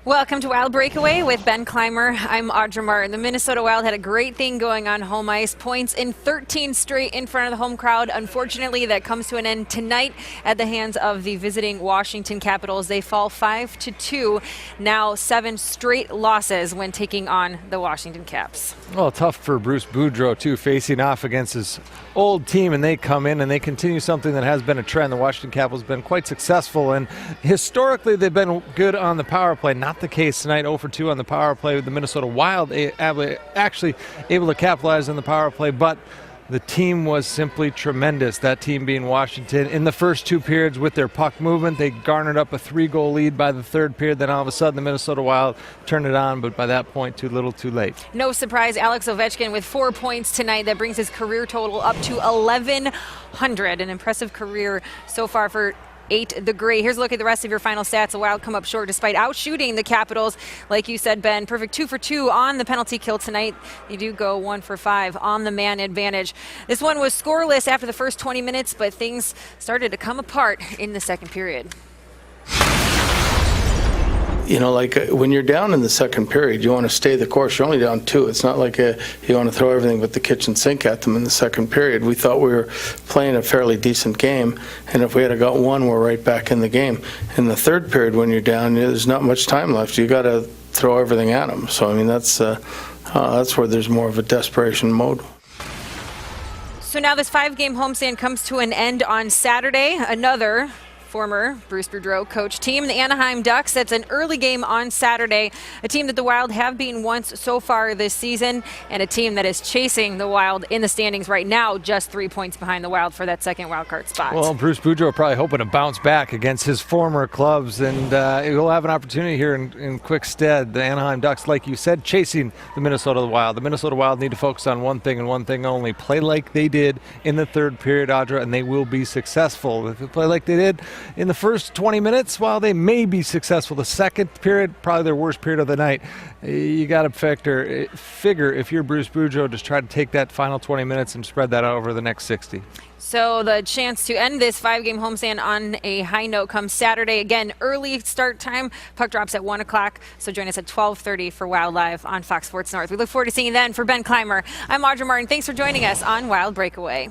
Welcome to Wild Breakaway with Ben Clymer. I'm Audra Martin. The Minnesota Wild had a great thing going on home ice. Points in 13 straight in front of the home crowd. Unfortunately, that comes to an end tonight at the hands of the visiting Washington Capitals. They fall 5-2. Now 7 straight losses when taking on the Washington Caps. Well, tough for Bruce Boudreau, too, facing off against his old team, and they come in and they continue something that has been a trend. The Washington Capitals have been quite successful, and historically they've been good on the power play. Not the case tonight. 0-for-2 on the power play with the Minnesota Wild actually able to capitalize on the power play, but the team was simply tremendous, that team being Washington. In the first 2 periods with their puck movement, they garnered up a 3-goal lead by the third period. Then all of a sudden the Minnesota Wild turned it on, but by that point too little too late. No surprise, Alex Ovechkin with 4 points tonight. That brings his career total up to 1,100. An impressive career so far for 8 the Gray. Here's a look at the rest of your final stats. The Wild come up short despite outshooting the Capitals. Like you said, Ben, perfect 2-for-2 on the penalty kill tonight. They do go 1-for-5 on the man advantage. This one was scoreless after the first 20 minutes, but things started to come apart in the second period. You know, like when you're down in the second period, you want to stay the course. You're only down 2. It's not like you want to throw everything but the kitchen sink at them in the second period. We thought we were playing a fairly decent game, and if we had got 1, we're right back in the game. In the third period, when you're down, there's not much time left. You got to throw everything at them. So I mean, that's where there's more of a desperation mode. So now this 5-game homestand comes to an end on Saturday. Another former Bruce Boudreau coach team, the Anaheim Ducks. That's an early game on Saturday. A team that the Wild have beaten once so far this season, and a team that is chasing the Wild in the standings right now, just 3 points behind the Wild for that second wildcard spot. Well, Bruce Boudreau probably hoping to bounce back against his former clubs, and he'll have an opportunity here in quick stead. The Anaheim Ducks, like you said, chasing the Minnesota Wild. The Minnesota Wild need to focus on one thing and one thing only: play like they did in the third period, Audra, and they will be successful. If they play like they did in the first 20 minutes, while they may be successful, the second period, probably their worst period of the night. You got to figure if you're Bruce Boudreau, just try to take that final 20 minutes and spread that out over the next 60. So the chance to end this 5-game homestand on a high note comes Saturday. Again, early start time. Puck drops at 1 o'clock. So join us at 12:30 for Wild Live on Fox Sports North. We look forward to seeing you then. For Ben Clymer, I'm Audra Martin. Thanks for joining us on Wild Breakaway.